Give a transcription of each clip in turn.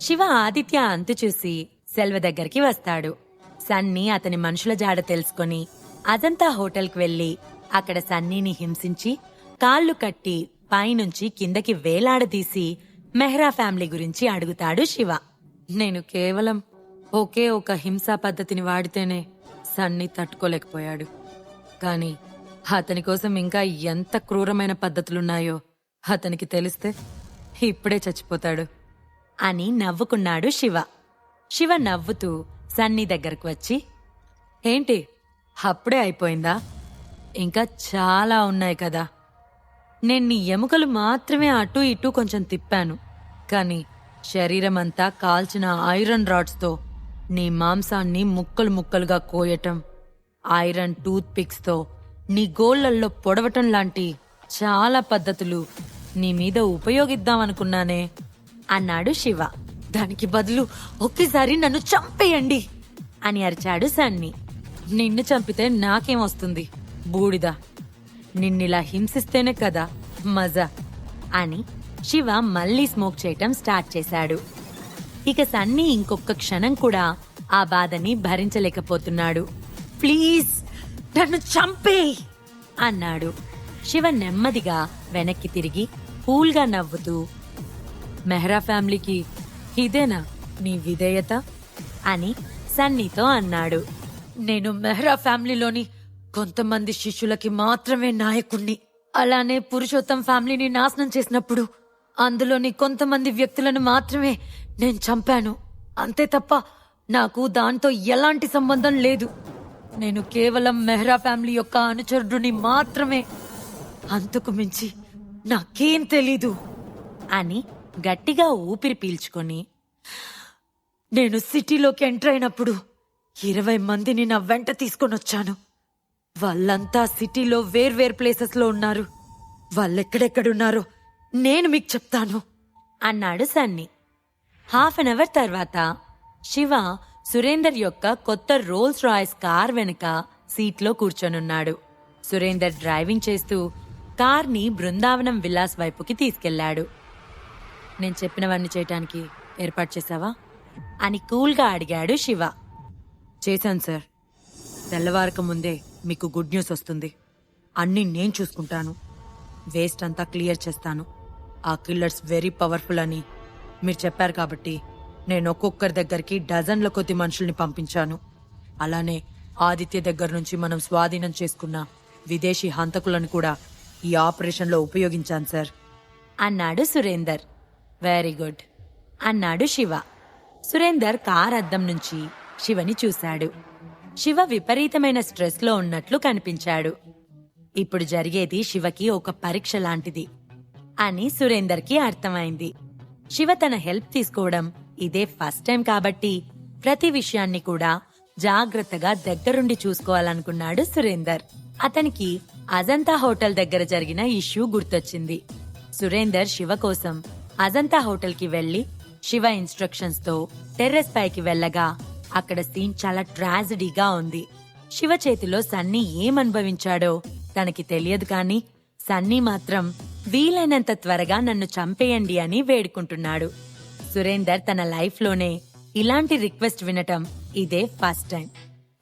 శివ ఆదిత్య అంతు చూసి సెల్వ దగ్గరికి వస్తాడు. సన్నీ అతని మనుషుల జాడ తెలుసుకుని అజంతా హోటల్కి వెళ్లి అక్కడ సన్నీని హింసించి కాళ్లు కట్టి పైనుంచి కిందకి వేలాడదీసి మెహ్రా ఫ్యామిలీ గురించి అడుగుతాడు శివ. నేను కేవలం ఒకే ఒక హింసా పద్ధతిని వాడితేనే సన్నీ తట్టుకోలేకపోయాడు. కాని అతని కోసం ఇంకా ఎంత క్రూరమైన పద్ధతులున్నాయో అతనికి తెలిస్తే ఇప్పుడే చచ్చిపోతాడు అని నవ్వుకున్నాడు శివ. శివ నవ్వుతూ సన్నీ దగ్గరకు వచ్చి, ఏంటి అప్పుడే అయిపోయిందా? ఇంకా చాలా ఉన్నాయి కదా. నేను నీ ఎముకలు మాత్రమే అటూ ఇటూ కొంచెం తిప్పాను, కాని శరీరమంతా కాల్చిన ఐరన్ రాడ్స్తో నీ మాంసాన్ని ముక్కలు ముక్కలుగా కోయటం, ఐరన్ టూత్ పిక్స్తో నీ గోళ్లల్లో పొడవటం లాంటి చాలా పద్ధతులు నీ మీద ఉపయోగిద్దామనుకున్నానే అన్నాడు శివ. దానికి బదులు ఒకేసారి నన్ను చంపేయండి అని అరిచాడు సన్నీ. నిన్ను చంపితే నాకేమొస్తుంది బూడిద, నిన్నిలా హింసిస్తేనే కదా మజా అని శివ మళ్లీ స్మోక్ చేయటం స్టార్ట్ చేశాడు. ఇక సన్నీ ఇంకొక క్షణం కూడా ఆ బాధని భరించలేకపోతున్నాడు. ప్లీజ్ నన్ను చంపేయ్ అన్నాడు. శివ నెమ్మదిగా వెనక్కి తిరిగి కూల్గా నవ్వుతూ, మెహ్రా ఫ్యామిలీకి ఇదేనా నీ విధేయత అని సన్నీతో అన్నాడు. నేను మెహ్రా ఫ్యామిలీలోని కొంతమంది శిష్యులకి మాత్రమే నాయకుణ్ణి. అలానే పురుషోత్తం ఫ్యామిలీని నాశనం చేసినప్పుడు అందులోని కొంతమంది వ్యక్తులను మాత్రమే నేను చంపాను. అంతే తప్ప నాకు దాంతో ఎలాంటి సంబంధం లేదు. నేను కేవలం మెహ్రా ఫ్యామిలీ యొక్క అనుచరుడిని మాత్రమే. అంతకు మించి నాకేం తెలీదు అని గట్టిగా ఊపిరి పీల్చుకొని, నేను సిటీలోకి ఎంటర్ అయినప్పుడు 20 మందిని నా వెంట తీసుకొనొచ్చాను. వాళ్ళంతా సిటీలో వేర్వేరు ప్లేసెస్లో ఉన్నారు. వాళ్ళెక్కడెక్కడున్నారో నేను మీకు చెప్తాను అన్నాడు సన్నీ. 1/2 అవర్ తర్వాత శివ సురేందర్ యొక్క కొత్త రోల్స్ రాయ్స్ కార్ వెనుక సీట్లో కూర్చొనున్నాడు. సురేందర్ డ్రైవింగ్ చేస్తూ కార్ని బృందావనం విలాస్ వైపుకి తీసుకెళ్లాడు. నేను చెప్పినవన్నీ చేయటానికి ఏర్పాటు చేశావా అని కూల్గా అడిగాడు శివ. చేశాను సార్. తెల్లవారక ముందే మీకు గుడ్ న్యూస్ వస్తుంది. అన్నీ నేను చూసుకుంటాను. వేస్ట్ అంతా క్లియర్ చేస్తాను. ఆ కిల్లర్స్ వెరీ పవర్ఫుల్ అని మీరు చెప్పారు కాబట్టి నేను ఒక్కొక్కరి దగ్గరికి డజన్ల కొద్ది మనుషుల్ని పంపించాను. అలానే ఆదిత్య దగ్గర నుంచి మనం స్వాధీనం చేసుకున్న విదేశీ హంతకులను కూడా ఈ ఆపరేషన్లో ఉపయోగించాను సార్ అన్నాడు సురేందర్. వెరీ గుడ్ అన్నాడు శివ. సురేందర్ కార్ అద్దం నుంచి శివని చూశాడు. శివ విపరీతమైన స్ట్రెస్లో ఉన్నట్లు కనిపించాడు. ఇప్పుడు జరిగేది శివకి ఒక పరీక్ష లాంటిది అని సురేందర్కి అర్థమైంది. శివ తన హెల్ప్ తీసుకోవడం ఇదే ఫస్ట్ టైం కాబట్టి ప్రతి విషయాన్ని కూడా జాగ్రత్తగా దగ్గరుండి చూసుకోవాలనుకున్నాడు సురేందర్. అతనికి అజంతా హోటల్ దగ్గర జరిగిన ఇష్యూ గుర్తొచ్చింది. సురేందర్ శివ కోసం అజంతా హోటల్కి వెళ్లి శివ ఇన్స్ట్రక్షన్స్ తో టెర్రస్ పైకి వెళ్లగా అక్కడ సీన్ చాలా ట్రాజడీగా ఉంది. శివ చేతిలో సన్నీ ఏమనుభవించాడో తనకి తెలియదు కాని సన్నీ మాత్రం వీలైనంత త్వరగా నన్ను చంపేయండి అని వేడుకుంటున్నాడు. సురేందర్ తన లైఫ్లోనే ఇలాంటి రిక్వెస్ట్ వినటం ఇదే ఫస్ట్ టైం.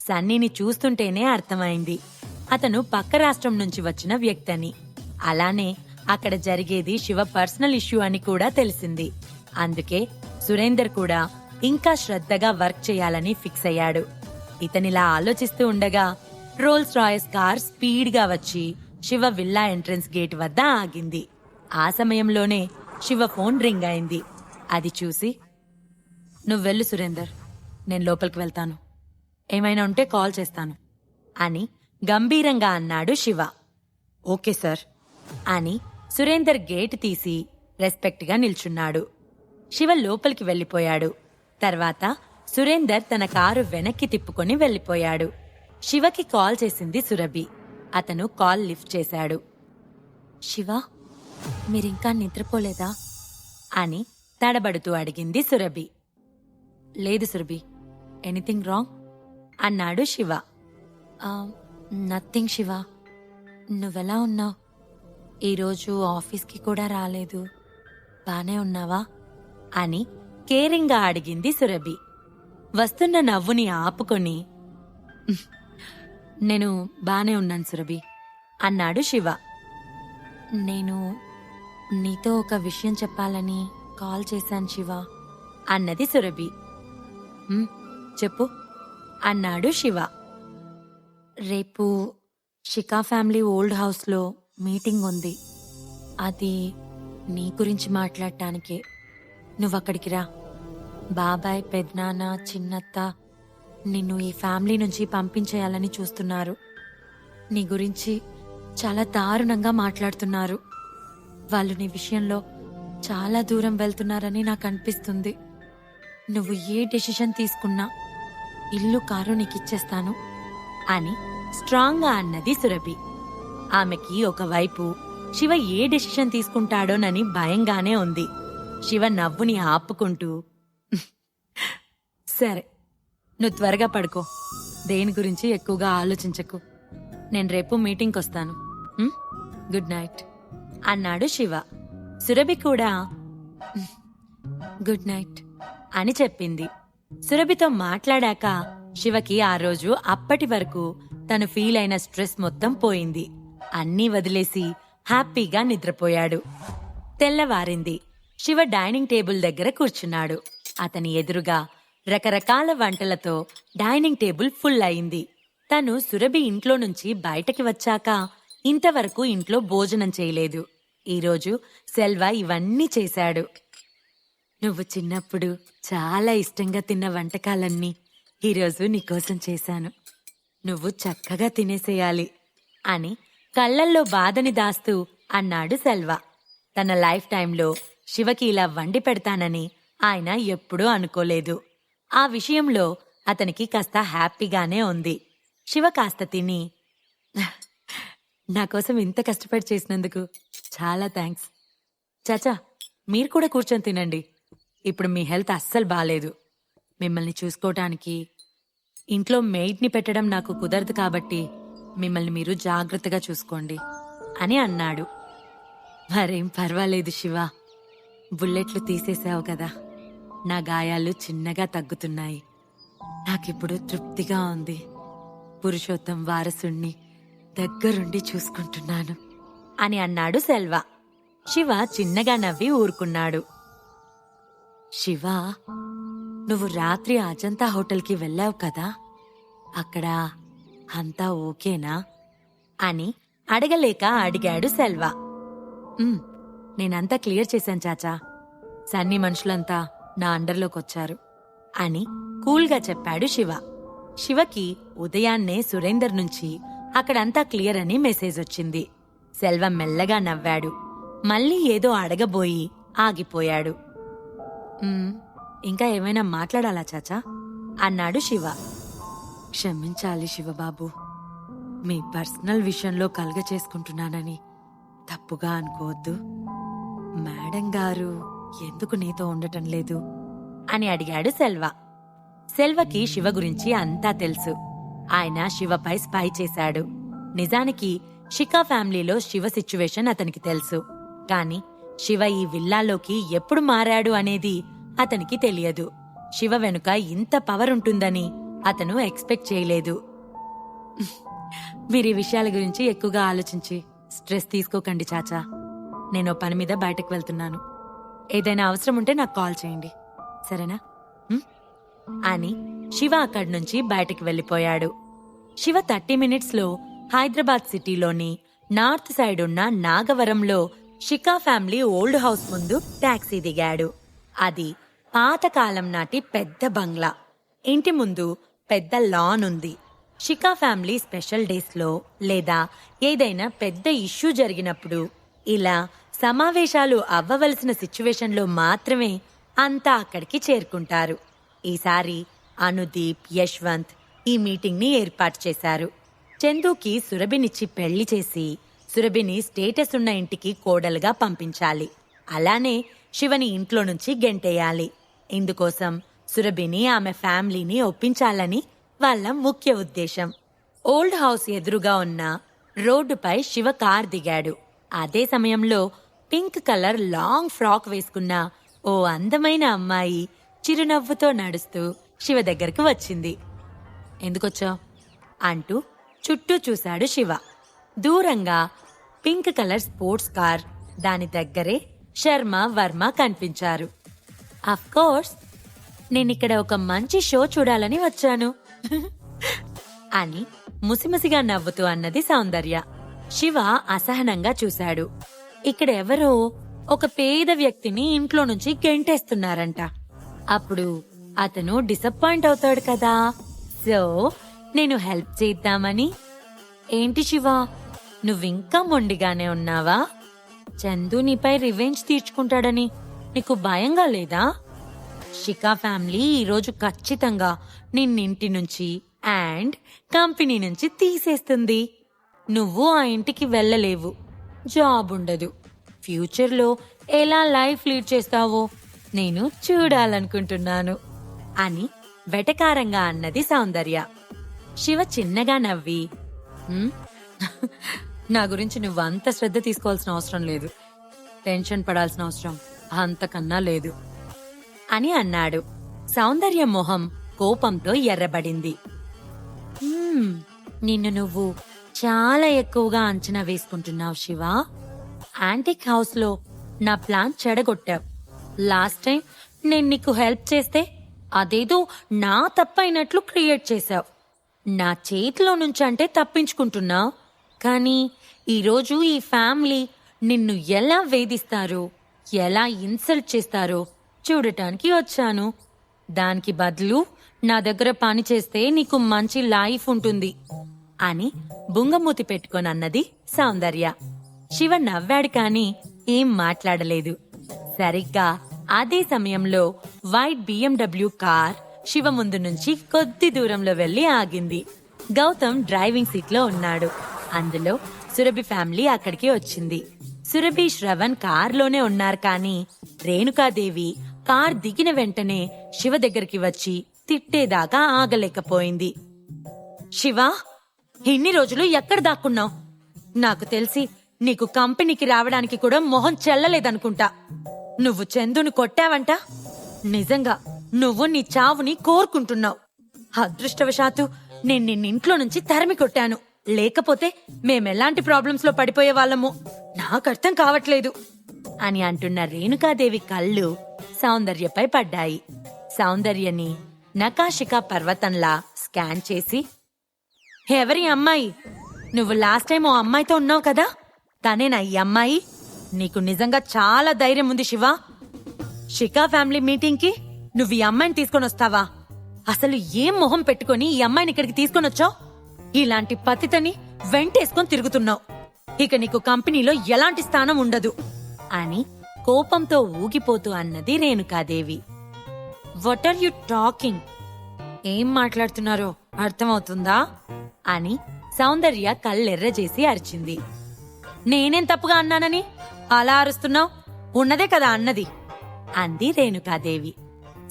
సన్నీని చూస్తుంటేనే అర్థమైంది అతను పక్క రాష్ట్రం నుంచి వచ్చిన వ్యక్తని. అలానే అక్కడ జరిగేది శివ పర్సనల్ ఇష్యూ అని కూడా తెలిసింది. అందుకే సురేందర్ కూడా ఇంకా శ్రద్ధగా వర్క్ చేయాలని ఫిక్స్ అయ్యాడు. ఇతనిలా ఆలోచిస్తూ ఉండగా రోల్స్ రాయ్స్ కార్ స్పీడ్గా వచ్చి శివ విల్లా ఎంట్రన్స్ గేట్ వద్ద ఆగింది. ఆ సమయంలోనే శివ ఫోన్ రింగ్ అయింది. అది చూసి, నువ్వెళ్ళు సురేందర్, నేను లోపలికి వెళ్తాను. ఏమైనా ఉంటే కాల్ చేస్తాను అని గంభీరంగా అన్నాడు శివ. ఓకే సార్ అని సురేందర్ గేట్ తీసి రెస్పెక్ట్ గా నిల్చున్నాడు. శివ లోపలికి వెళ్లిపోయాడు. తర్వాత సురేందర్ తన కారు వెనక్కి తిప్పుకొని వెళ్లిపోయాడు. శివకి కాల్ చేసింది సురభి. అతను కాల్ లిఫ్ట్ చేశాడు. శివ, మీరింకా నిద్రపోలేదా అని తడబడుతూ అడిగింది సురభి. లేదు సురభి, ఎనీథింగ్ రాంగ్ అన్నాడు శివ. నథింగ్ శివ, నువ్వెలా ఉన్నావు? ఈరోజు ఆఫీస్కి కూడా రాలేదు, బానే ఉన్నావా అని కేరింగ్గా అడిగింది సురభి. వస్తున్న నవ్వుని ఆపుకొని, నేను బానే ఉన్నాను సురభి అన్నాడు శివ. నేను నీతో ఒక విషయం చెప్పాలని కాల్ చేశాను శివ అన్నది సురభి. చెప్పు అన్నాడు శివ. రేపు శిఖా ఫ్యామిలీ ఓల్డ్ హౌస్లో మీటింగ్ ఉంది. అది నీ గురించి మాట్లాడటానికే. నువ్వక్కడికి రా. బాబాయ్, పెద్దనాన్న, చిన్నత్త నిన్ను ఈ ఫ్యామిలీ నుంచి పంపించేయాలని చూస్తున్నారు. నీ గురించి చాలా దారుణంగా మాట్లాడుతున్నారు. వాళ్ళు నీ విషయంలో చాలా దూరం వెళ్తున్నారని నాకు అనిపిస్తుంది. నువ్వు ఏ డెసిషన్ తీసుకున్నా ఇల్లు, కారు నీకిచ్చేస్తాను అని స్ట్రాంగ్గా అన్నది సురభి. ఆమెకి ఒకవైపు శివ ఏ డెసిషన్ తీసుకుంటాడోనని భయంగానే ఉంది. శివ నవ్వుని ఆపుకుంటూ, సరే నువ్వు త్వరగా పడుకో. దేని గురించి ఎక్కువగా ఆలోచించకు. నేను రేపు మీటింగ్కి వస్తాను. గుడ్ నైట్ అన్నాడు శివ. సురభి కూడా గుడ్ నైట్ అని చెప్పింది. సురభితో మాట్లాడాక శివకి ఆ రోజు అప్పటి వరకు తను ఫీల్ అయిన స్ట్రెస్ మొత్తం పోయింది. అన్నీ వదిలేసి హ్యాపీగా నిద్రపోయాడు. తెల్లవారింది. శివ డైనింగ్ టేబుల్ దగ్గర కూర్చున్నాడు. అతని ఎదురుగా రకరకాల వంటలతో డైనింగ్ టేబుల్ ఫుల్ అయింది. తను సురభి ఇంట్లో నుంచి బయటకి వచ్చాక ఇంతవరకు ఇంట్లో భోజనం చేయలేదు. ఈరోజు సెల్వ ఇవన్నీ చేశాడు. నువ్వు చిన్నప్పుడు చాలా ఇష్టంగా తిన్న వంటకాలన్నీ ఈరోజు నీకోసం చేశాను. నువ్వు చక్కగా తినేసేయాలి అని కళ్ళల్లో బాధని దాస్తూ అన్నాడు సెల్వ. తన లైఫ్ టైంలో శివకి ఇలా వండి పెడతానని ఆయన ఎప్పుడూ అనుకోలేదు. ఆ విషయంలో అతనికి కాస్త హ్యాపీగానే ఉంది. శివ కాస్త తిని, నాకోసం ఇంత కష్టపడి చేసినందుకు చాలా థ్యాంక్స్. చాచా, మీరు కూడా కూర్చొని తినండి. ఇప్పుడు మీ హెల్త్ అస్సలు బాలేదు. మిమ్మల్ని చూసుకోవటానికి ఇంట్లో మెయిడ్ని పెట్టడం నాకు కుదరదు కాబట్టి మిమ్మల్ని మీరు జాగ్రత్తగా చూసుకోండి అని అన్నాడు. మరేం పర్వాలేదు శివ, బుల్లెట్లు తీసేసావు కదా. నా గాయాలు చిన్నగా తగ్గుతున్నాయి. నాకిప్పుడు తృప్తిగా ఉంది. పురుషోత్తం వారసుణ్ణి దగ్గరుండి చూసుకుంటున్నాను అని అన్నాడు సెల్వ. శివ చిన్నగా నవ్వి ఊరుకున్నాడు. శివ, నువ్వు రాత్రి అజంతా హోటల్కి వెళ్ళావు కదా, అక్కడ అంతా ఓకేనా అని అడగలేక అడిగాడు సెల్వ. నేనంతా క్లియర్ చేశాను చాచా. సన్నీ మనుషులంతా నా అండర్లోకొచ్చారు అని కూల్గా చెప్పాడు శివ. శివకి ఉదయాన్నే సురేందర్ నుంచి అక్కడంతా క్లియర్ అని మెసేజ్ వచ్చింది. సెల్వ మెల్లగా నవ్వాడు. మళ్ళీ ఏదో అడగబోయి ఆగిపోయాడు. ఇంకా ఏమైనా మాట్లాడాలా చాచా అన్నాడు శివ. క్షమించాలి శివబాబు, మీ పర్సనల్ విషయంలో కలగ చేసుకుంటున్నానని తప్పుగా అనుకోవద్దు. మేడం గారు ఎందుకు నీతో ఉండటం లేదు అని అడిగాడు సెల్వ. సెల్వకి శివ గురించి అంతా తెలుసు. ఆయన శివపై స్పై చేశాడు. నిజానికి శిఖా ఫ్యామిలీలో శివ సిచ్యువేషన్ అతనికి తెలుసు. కాని శివ ఈ విల్లాలోకి ఎప్పుడు మారాడు అనేది అతనికి తెలియదు. శివ వెనుక ఇంత పవర్ ఉంటుందని అతను ఎక్స్పెక్ట్ చేయలేదు. మీరీ విషయాల గురించి ఎక్కువగా ఆలోచించి స్ట్రెస్ తీసుకోకండి చాచా. నేను పని మీద బయటకు వెళ్తున్నాను. ఏదైనా అవసరం ఉంటే నాకు కాల్ చేయండి, సరేనా అని శివ అక్కడి నుంచి బయటకు వెళ్లిపోయాడు. శివ 30 మినిట్స్లో హైదరాబాద్ సిటీలోని నార్త్ సైడ్ ఉన్న నాగవరంలో శిఖా ఫ్యామిలీ ఓల్డ్ హౌస్ ముందు టాక్సీ దిగాడు. అది పాతకాలం నాటి పెద్ద బంగ్లా. ఇంటి ముందు పెద్ద లాన్ ఉంది. శిఖా ఫ్యామిలీ స్పెషల్ డేస్లో లేదా ఏదైనా పెద్ద ఇష్యూ జరిగినప్పుడు, ఇలా సమావేశాలు అవ్వవలసిన సిచ్యువేషన్లో మాత్రమే అంతా అక్కడికి చేరుకుంటారు. ఈసారి అనుదీప్, యశ్వంత్ ఈ మీటింగ్ని ఏర్పాటు చేశారు. చందుకి సురభినిచ్చి పెళ్లి చేసి సురభిని స్టేటస్ ఉన్న ఇంటికి కోడలుగా పంపించాలి. అలానే శివని ఇంట్లో నుంచి గెంటేయాలి. ఇందుకోసం సురభిని, ఆమె ఫ్యామిలీని ఒప్పించాలని వాళ్ళ ముఖ్య ఉద్దేశం. ఓల్డ్ హౌస్ ఎదురుగా ఉన్న రోడ్డుపై శివ కార్ దిగాడు. అదే సమయంలో పింక్ కలర్ లాంగ్ ఫ్రాక్ వేసుకున్న ఓ అందమైన అమ్మాయి చిరునవ్వుతో నడుస్తూ శివ దగ్గరికి వచ్చింది. ఎందుకొచ్చావ్ అంటూ చుట్టూ చూశాడు శివ. దూరంగా పింక్ కలర్ స్పోర్ట్స్ కార్, దాని దగ్గరే శర్మ వర్మ కనిపించారు. అఫ్కోర్స్ నేనిక్కడ ఒక మంచి షో చూడాలని వచ్చాను అని ముసిముసిగా నవ్వుతూ అన్నది సౌందర్య. శివ అసహనంగా చూశాడు. ఇక్కడ ఎవరో ఒక పేద వ్యక్తిని ఇంట్లో నుంచి గెంటేస్తున్నారంట. అప్పుడు అతను డిసప్పాయింట్ అవుతాడు కదా. సో నేను హెల్ప్ చేద్దామని. ఏంటి శివ, నువ్వింకా మొండిగానే ఉన్నావా? చందు నీపై రివెంజ్ తీర్చుకుంటాడని నీకు భయంగా లేదా? శిఖా ఫ్యామిలీ ఈరోజు ఖచ్చితంగా నిన్నింటి నుంచి అండ్ కంపెనీ నుంచి తీసేస్తుంది. నువ్వు ఆ ఇంటికి వెళ్ళలేవు, జాబ్ ఉండదు. ఫ్యూచర్లో ఎలా లైఫ్ లీడ్ చేస్తావో నేను చూడాలనుకుంటున్నాను అని వెటకారంగా అన్నది సౌందర్య. శివ చిన్నగా నవ్వి, నా గురించి నువ్వు అంత శ్రద్ధ తీసుకోవాల్సిన అవసరం లేదు, టెన్షన్ పడాల్సిన అవసరం అంతకన్నా లేదు అని అన్నాడు. సౌందర్య మొహం కోపంతో ఎర్రబడింది. నిన్ను నువ్వు చాలా ఎక్కువగా అంచనా వేసుకుంటున్నావు శివ. యాంటిక్ హౌస్ లో నా ప్లాన్ చెడగొట్టావు. లాస్ట్ టైం నేను నీకు హెల్ప్ చేస్తే అదేదో నా తప్పైనట్లు క్రియేట్ చేశావు. నా చేతిలో నుంచి అంటే తప్పించుకుంటున్నావు. కానీ ఈరోజు ఈ ఫ్యామిలీ నిన్ను ఎలా వేధిస్తారో, ఎలా ఇన్సల్ట్ చేస్తారో చూడటానికి వచ్చాను. దానికి బదులు నా దగ్గర పని చేస్తే నీకు మంచి లైఫ్ ఉంటుంది అని బుంగమూతి పెట్టుకొని అన్నది సౌందర్య. శివ నవ్వాడు కాని ఏం మాట్లాడలేదు. సరిగ్గా అదే సమయంలో వైట్ BMW కార్ శివ ముందు నుంచి కొద్ది దూరంలో వెళ్లి ఆగింది. గౌతమ్ డ్రైవింగ్ సీట్ లో ఉన్నాడు. అందులో సురభి ఫ్యామిలీ అక్కడికి వచ్చింది. సురభి, శ్రవణ్ కార్లోనే ఉన్నారు. కానీ రేణుకాదేవి కార్ దిగిన వెంటనే శివ దగ్గరికి వచ్చి తిట్టేదాకా ఆగలేకపోయింది. శివ, ఇన్ని రోజులు ఎక్కడ దాక్కున్నావు? నాకు తెలిసి నీకు కంపెనీకి రావడానికి కూడా మొహం చెల్లలేదనుకుంటా. నువ్వు చందుని కొట్టావంట. నిజంగా నువ్వు నీ చావుని కోరుకుంటున్నావు. అదృష్టవశాత్తు నేను నిన్నింట్లో నుంచి తరిమి కొట్టాను. లేకపోతే మేమెలాంటి ప్రాబ్లమ్స్ లో పడిపోయే వాళ్ళము నాకర్థం కావట్లేదు అని అంటున్న రేణుకాదేవి కళ్ళు సౌందర్యపై పడ్డాయి. సౌందర్యని నకాశికా పర్వతంలా స్కాన్ చేసి, ఎవరి అమ్మాయి? నువ్వు లాస్ట్ టైం ఓ అమ్మాయితో ఉన్నావు కదా, తనేనా ఈ అమ్మాయి? నీకు నిజంగా చాలా ధైర్యం ఉంది శివ. శిఖా ఫ్యామిలీ మీటింగ్ కి నువ్వు ఈ అమ్మాయిని తీసుకొని వస్తావా? అసలు ఏం మొహం పెట్టుకుని ఈ అమ్మాయిని ఇక్కడికి తీసుకొని వచ్చావు? ఇలాంటి పతితని వెంటేసుకొని తిరుగుతున్నావు. ఇక నీకు కంపెనీలో ఎలాంటి స్థానం ఉండదు అని కోపంతో ఊగిపోతూ అన్నది Renukadevi. What are you talking? ఏం మాట్లాడుతున్నారో అర్థమవుతుందా అని సౌందర్య కళ్ళెర్రజేసి అరిచింది. నేనేం తప్పుగా అన్నానని అలా అరుస్తున్నావు? ఉన్నదే కదా అన్నది అంది రేణుకాదేవి.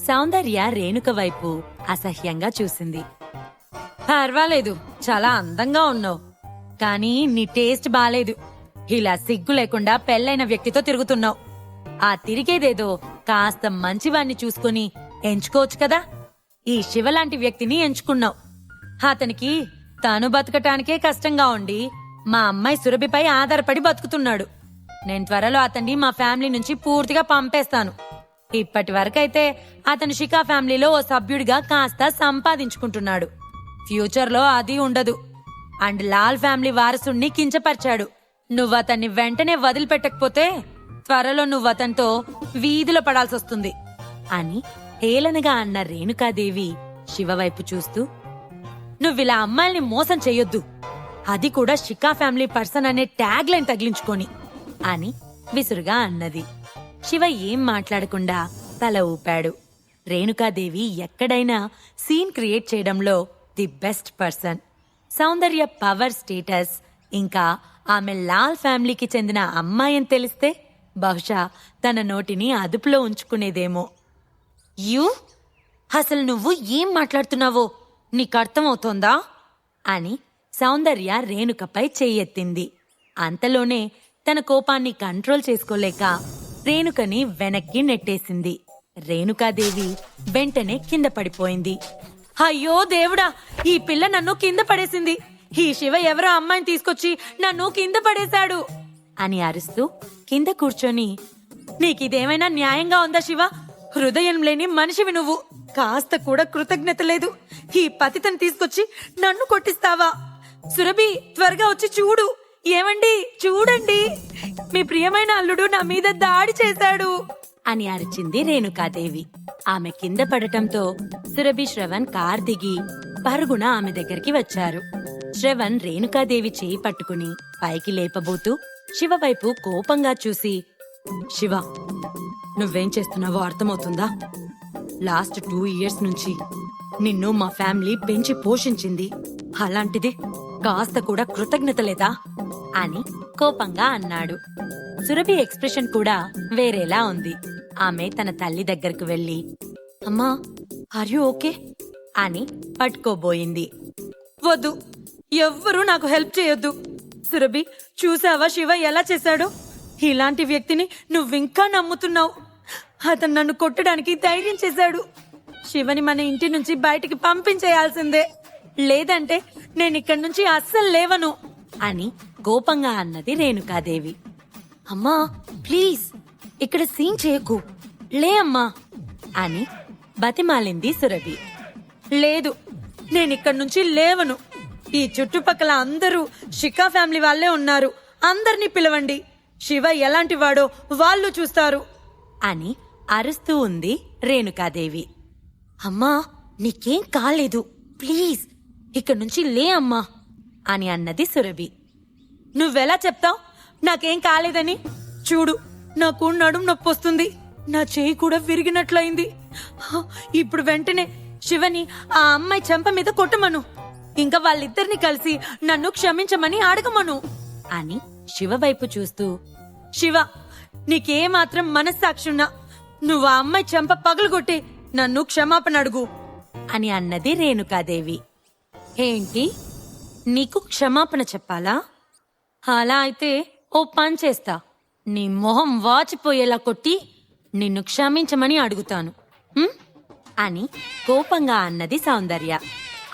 సౌందర్య రేణుక వైపు అసహ్యంగా చూసింది. పర్వాలేదు, చాలా అందంగా ఉన్నావు. కానీ నీ టేస్ట్ బాలేదు. ఇలా సిగ్గు లేకుండా పెళ్ళైన వ్యక్తితో తిరుగుతున్నావు. ఆ తిరిగేదేదో కాస్త మంచివాణ్ణి చూసుకుని ఎంచుకోవచ్చు కదా. ఈ శివలాంటి వ్యక్తిని ఎంచుకున్నావు. అతనికి తాను బతకటానికే కష్టంగా ఉండి మా అమ్మాయి సురభిపై ఆధారపడి బతుకుతున్నాడు. నేను త్వరలో అతన్ని మా ఫ్యామిలీ నుంచి పూర్తిగా పంపేస్తాను. ఇప్పటి వరకైతే అతను శిఖా ఫ్యామిలీలో ఓ సభ్యుడిగా కాస్త సంపాదించుకుంటున్నాడు. ఫ్యూచర్లో అది ఉండదు. అండ్ లాల్ ఫ్యామిలీ వారసుణ్ణి కించపరిచాడు. నువ్వు అతన్ని వెంటనే వదిలిపెట్టకపోతే త్వరలో నువ్వు అతనితో వీధిలో పడాల్సొస్తుంది అని హేళనగా అన్న రేణుకాదేవి శివవైపు చూస్తూ, నువ్విలా అమ్మాయిల్ని మోసం చెయ్యొద్దు, అది కూడా శిఖా ఫ్యామిలీ పర్సన్ అనే ట్యాగ్ లైన్ తగిలించుకొని అని విసురుగా అన్నది. శివ ఏం మాట్లాడకుండా తల ఊపాడు. రేణుకాదేవి ఎక్కడైనా సీన్ క్రియేట్ చేయడంలో the best person. Soundarya power, status, ఇంకా ఆమె లాల్ ఫ్యామిలీకి చెందిన అమ్మాయని తెలిస్తే బహుశా తన నోటిని అదుపులో ఉంచుకునేదేమో. యూ, అసలు నువ్వు ఏం మాట్లాడుతున్నావో నీకర్థమవుతోందా అని సౌందర్య రేణుకపై చెయ్యెత్తింది. అంతలోనే తన కోపాన్ని కంట్రోల్ చేసుకోలేక రేణుకని వెనక్కి నెట్టేసింది. రేణుకాదేవి వెంటనే కింద పడిపోయింది. అయ్యో దేవుడా, ఈ పిల్ల నన్ను కింద పడేసింది. ఈ శివ ఎవరో అమ్మాయిని తీసుకొచ్చి నన్ను కింద పడేశాడు అని అరుస్తూ కింద కూర్చొని, నీకిదేమైనా న్యాయంగా ఉందా శివ? హృదయం లేని మనిషివి నువ్వు. కాస్త కూడా కృతజ్ఞత లేదు. ఈ పతితను తీసుకొచ్చి నన్ను కొట్టిస్తావా? సురభి, త్వరగా వచ్చి చూడు. ఏమండి, చూడండి, మీ ప్రియమైన అల్లుడు నా మీద దాడి చేశాడు అని అరిచింది రేణుకాదేవి. ఆమె కింద పడటంతో సురభి, శ్రవణ్ కార్ దిగి పరుగున ఆమె దగ్గరికి వచ్చారు. శ్రవణ్ రేణుకాదేవి చేయి పట్టుకుని పైకి లేపబోతూ శివ వైపు కోపంగా చూసి, శివ, నువ్వేం చేస్తున్నావో అర్థమవుతుందా? లాస్ట్ 2 years నుంచి నిన్ను మా ఫ్యామిలీ పెంచి పోషించింది. అలాంటిది కాస్త కూడా కృతజ్ఞత లేదా అని కోపంగా అన్నాడు. సురభి ఎక్స్ప్రెషన్ కూడా వేరేలా ఉంది. ఆమె తన తల్లి దగ్గరకు వెళ్లి, అమ్మా, ఆర్ యు ఓకే అని పట్టుకోబోయింది. వద్దు, ఎవ్వరూ నాకు హెల్ప్ చేయొద్దు. సురభి, చూసావా శివ ఎలా చేశాడో? ఇలాంటి వ్యక్తిని నువ్వింకా నమ్ముతున్నావు. అతను నన్ను కొట్టడానికి ధైర్యం చేశాడు. శివని మన ఇంటి నుంచి బయటికి పంపించేయాల్సిందే, లేదంటే నేనిక్కడి నుంచి అస్సలు లేవను అని కోపంగా అన్నది రేణుకాదేవి. అమ్మా, ప్లీజ్ ఇక్కడ సీన్ చేయకు, లే అమ్మా అని బతిమాలింది సురభి. లేదు, నేనిక్కడి నుంచి లేవను. ఈ చుట్టుపక్కల అందరూ శిఖా ఫ్యామిలీ వాళ్ళే ఉన్నారు. అందర్నీ పిలవండి. శివ ఎలాంటి వాడో వాళ్ళు చూస్తారు అని అరుస్తూ ఉంది రేణుకాదేవి. అమ్మా, నీకేం కాలేదు, ప్లీజ్ ఇక్కడి నుంచి లే అమ్మా అని అన్నది సురభి. నువ్వెలా చెప్తావ్ నాకేం కాలేదని? చూడు, నాకు నడుము నొప్పి వస్తుంది. నా చేయి కూడా విరిగినట్లయింది. ఇప్పుడు వెంటనే శివని ఆ అమ్మాయి చెంప మీద కొట్టమను. ఇంకా వాళ్ళిద్దరిని కలిసి నన్ను క్షమించమని అడగమను అని శివ వైపు చూస్తూ, శివ, నీకేమాత్రం మనస్సాక్షున్నా నువ్వు ఆ అమ్మాయి చెంప పగలగొట్టి నన్ను క్షమాపణ అడుగు అని అన్నది రేణుకాదేవి. ఏంటి, నీకు క్షమాపణ చెప్పాలా? అలా అయితే ఓ పని చేస్తా, నీ మొహం వాచిపోయేలా కొట్టి నిన్ను క్షమించమని అడుగుతాను అని కోపంగా అన్నది సౌందర్య.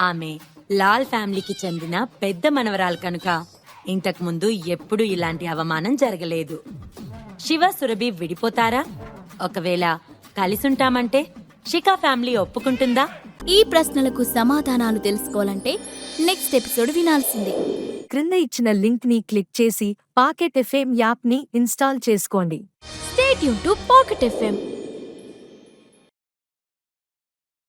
ఆమె లాల్ ఫ్యామిలీకి చెందిన పెద్ద మనవరాలు కనుక ఇంతకుముందు ఎప్పుడూ ఇలాంటి అవమానం జరగలేదు. శివ, సురభి విడిపోతారా? ఒకవేళ కలిసుంటామంటే శిఖా ఫ్యామిలీ ఒప్పుకుంటుందా? ఈ ప్రశ్నలకు సమాధానాలు తెలుసుకోవాలంటే నెక్స్ట్ ఎపిసోడ్ వినాల్సిందే. క్రింద ఇచ్చిన లింక్ ని క్లిక్ చేసి పాకెట్ ఎఫ్ఎం యాప్ ని ఇన్స్టాల్ చేసుకోండి. Stay tune to pocket FM.